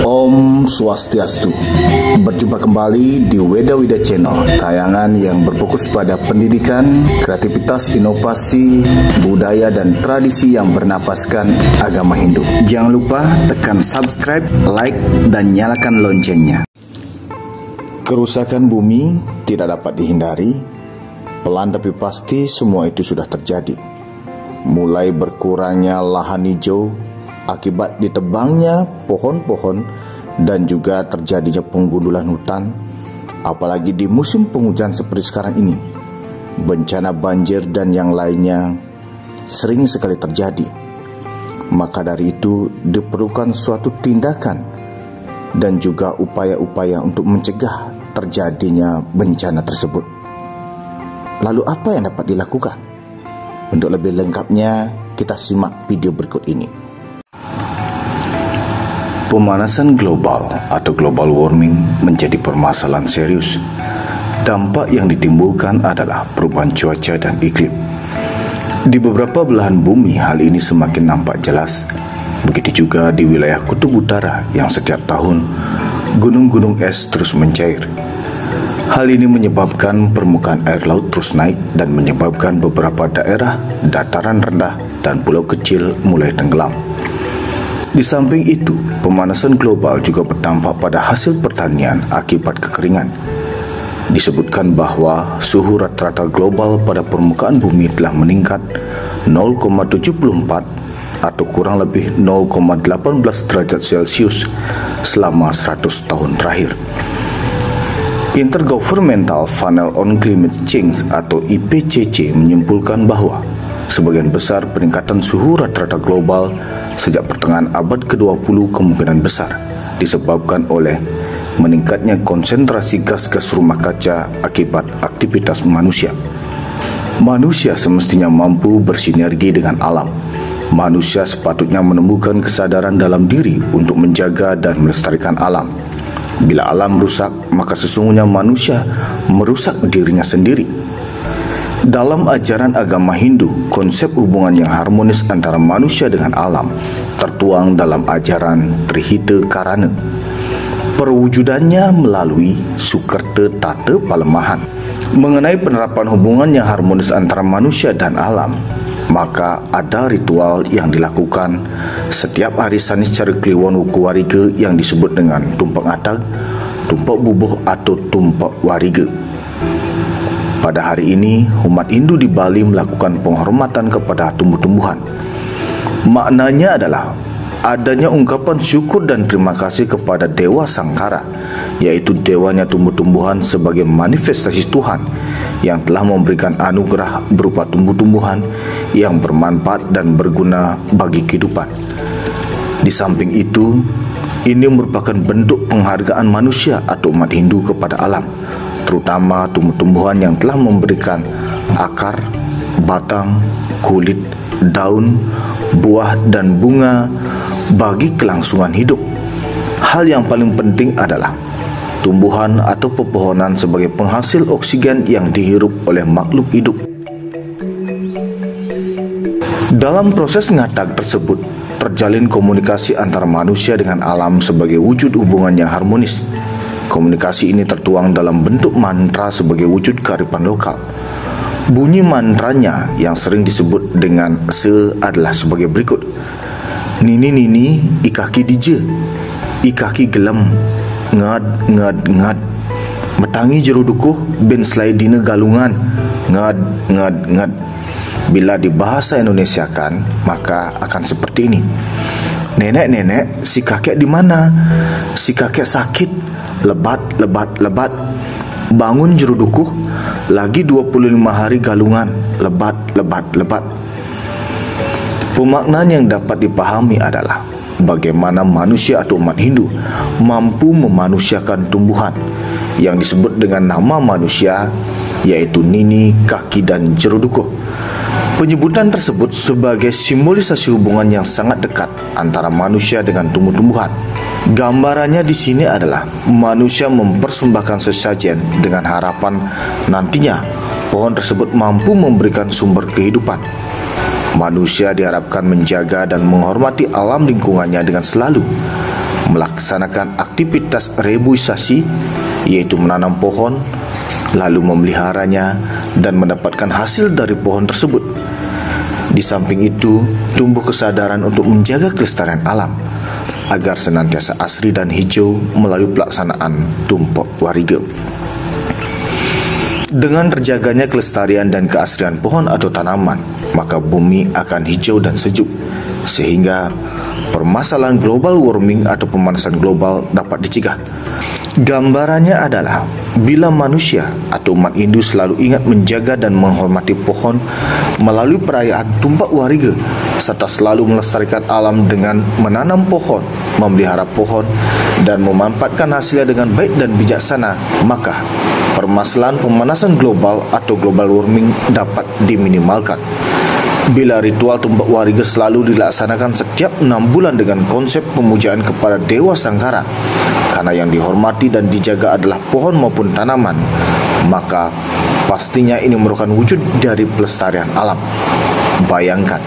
Om Swastiastu. Berjumpa kembali di Weda Wida Channel, tayangan yang berfokus pada pendidikan, kreativitas, inovasi, budaya dan tradisi yang bernapaskan agama Hindu. Jangan lupa tekan subscribe, like, dan nyalakan loncengnya. Kerusakan bumi tidak dapat dihindari, pelan tapi pasti semua itu sudah terjadi. Mulai berkurangnya lahan hijau akibat ditebangnya pohon-pohon dan juga terjadinya penggundulan hutan, apalagi di musim penghujan seperti sekarang ini. Bencana banjir dan yang lainnya sering sekali terjadi. Maka dari itu diperlukan suatu tindakan dan juga upaya-upaya untuk mencegah terjadinya bencana tersebut. Lalu apa yang dapat dilakukan? Untuk lebih lengkapnya, kita simak video berikut ini. Pemanasan global atau global warming menjadi permasalahan serius. Dampak yang ditimbulkan adalah perubahan cuaca dan iklim. Di beberapa belahan bumi hal ini semakin nampak jelas. Begitu juga di wilayah Kutub Utara yang setiap tahun gunung-gunung es terus mencair. Hal ini menyebabkan permukaan air laut terus naik dan menyebabkan beberapa daerah dataran rendah dan pulau kecil mulai tenggelam. Di samping itu, pemanasan global juga berdampak pada hasil pertanian akibat kekeringan. Disebutkan bahwa suhu rata-rata global pada permukaan bumi telah meningkat 0,74 atau kurang lebih 0,18 derajat Celcius selama 100 tahun terakhir. Intergovernmental Panel on Climate Change atau IPCC menyimpulkan bahwa sebagian besar peningkatan suhu rata-rata global sejak pertengahan abad ke-20 kemungkinan besar disebabkan oleh meningkatnya konsentrasi gas-gas rumah kaca akibat aktivitas manusia. Manusia semestinya mampu bersinergi dengan alam. Manusia sepatutnya menemukan kesadaran dalam diri untuk menjaga dan melestarikan alam. Bila alam rusak, maka sesungguhnya manusia merusak dirinya sendiri. Dalam ajaran agama Hindu, konsep hubungan yang harmonis antara manusia dengan alam tertuang dalam ajaran Trihita Karana. Perwujudannya melalui Sukerta Tata Palemahan. Mengenai penerapan hubungan yang harmonis antara manusia dan alam, maka ada ritual yang dilakukan setiap hari Sanis cara Kliwon Wukuwariga yang disebut dengan Tumpak Atag, Tumpak Bubuh atau Tumpak Wariga. Pada hari ini, umat Hindu di Bali melakukan penghormatan kepada tumbuh-tumbuhan. Maknanya adalah adanya ungkapan syukur dan terima kasih kepada Dewa Sangkara, yaitu dewanya tumbuh-tumbuhan sebagai manifestasi Tuhan yang telah memberikan anugerah berupa tumbuh-tumbuhan yang bermanfaat dan berguna bagi kehidupan. Di samping itu, ini merupakan bentuk penghargaan manusia atau umat Hindu kepada alam, terutama tumbuh-tumbuhan yang telah memberikan akar, batang, kulit, daun, buah, dan bunga bagi kelangsungan hidup. Hal yang paling penting adalah tumbuhan atau pepohonan sebagai penghasil oksigen yang dihirup oleh makhluk hidup. Dalam proses ngatak tersebut, terjalin komunikasi antara manusia dengan alam sebagai wujud hubungan yang harmonis. Komunikasi ini tertuang dalam bentuk mantra sebagai wujud kearifan lokal. Bunyi mantranya yang sering disebut dengan se adalah sebagai berikut. Nini nini ikaki dije, ikaki gelem, ngad ngad ngad. Metangi jerudukuh ben slaidine galungan, ngad ngad ngad. Bila dibahasa Indonesiakan, maka akan seperti ini. Nenek-nenek, si kakek di mana? Si kakek sakit. Lebat, lebat, lebat. Bangun jerudukuh, lagi 25 hari galungan. Lebat, lebat, lebat. Pemaknaan yang dapat dipahami adalah bagaimana manusia atau umat Hindu mampu memanusiakan tumbuhan yang disebut dengan nama manusia, yaitu nini, kaki, dan jerudukuh. Penyebutan tersebut sebagai simbolisasi hubungan yang sangat dekat antara manusia dengan tumbuh-tumbuhan. Gambarannya di sini adalah manusia mempersembahkan sesajen dengan harapan nantinya pohon tersebut mampu memberikan sumber kehidupan. Manusia diharapkan menjaga dan menghormati alam lingkungannya dengan selalu melaksanakan aktivitas reboisasi, yaitu menanam pohon, lalu memeliharanya dan mendapatkan hasil dari pohon tersebut. Di samping itu, tumbuh kesadaran untuk menjaga kelestarian alam agar senantiasa asri dan hijau melalui pelaksanaan tumpuk warige. Dengan terjaganya kelestarian dan keasrian pohon atau tanaman, maka bumi akan hijau dan sejuk, sehingga permasalahan global warming atau pemanasan global dapat dicegah. Gambarannya adalah bila manusia atau umat Hindu selalu ingat menjaga dan menghormati pohon melalui perayaan Tumpak Wariga, serta selalu melestarikan alam dengan menanam pohon, memelihara pohon, dan memanfaatkan hasilnya dengan baik dan bijaksana, maka permasalahan pemanasan global atau global warming dapat diminimalkan. Bila ritual Tumpak Wariga selalu dilaksanakan setiap 6 bulan dengan konsep pemujaan kepada Dewa Sangkara, karena yang dihormati dan dijaga adalah pohon maupun tanaman, maka pastinya ini merupakan wujud dari pelestarian alam. Bayangkan,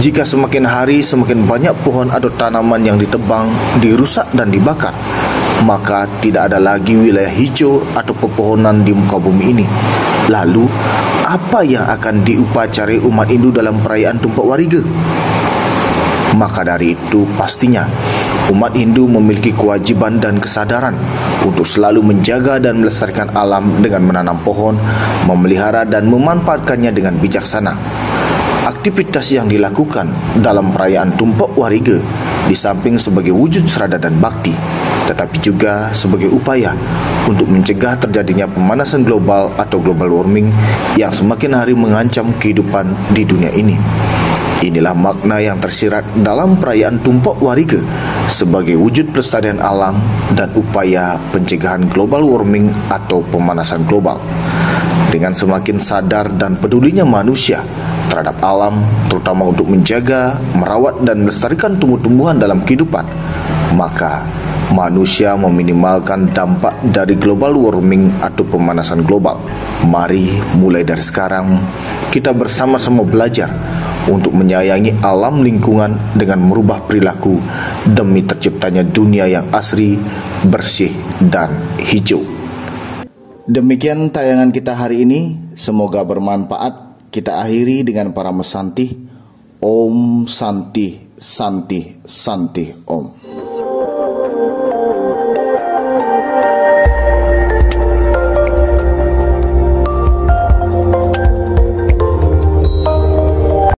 jika semakin hari semakin banyak pohon atau tanaman yang ditebang, dirusak dan dibakar, maka tidak ada lagi wilayah hijau atau pepohonan di muka bumi ini. Lalu, apa yang akan diupacarai umat Hindu dalam perayaan Tumpak Wariga? Maka dari itu, pastinya umat Hindu memiliki kewajiban dan kesadaran untuk selalu menjaga dan melestarikan alam dengan menanam pohon, memelihara dan memanfaatkannya dengan bijaksana. Aktivitas yang dilakukan dalam perayaan Tumpak Wariga di samping sebagai wujud serada dan bakti, tetapi juga sebagai upaya untuk mencegah terjadinya pemanasan global atau global warming yang semakin hari mengancam kehidupan di dunia ini. Inilah makna yang tersirat dalam perayaan Tumpak Wariga sebagai wujud pelestarian alam dan upaya pencegahan global warming atau pemanasan global. Dengan semakin sadar dan pedulinya manusia terhadap alam, terutama untuk menjaga, merawat dan melestarikan tumbuh-tumbuhan dalam kehidupan, maka manusia meminimalkan dampak dari global warming atau pemanasan global. Mari mulai dari sekarang kita bersama-sama belajar untuk menyayangi alam lingkungan dengan merubah perilaku demi terciptanya dunia yang asri, bersih dan hijau. Demikian tayangan kita hari ini, semoga bermanfaat. Kita akhiri dengan para mesanti. Om Santi Santi Santi Om.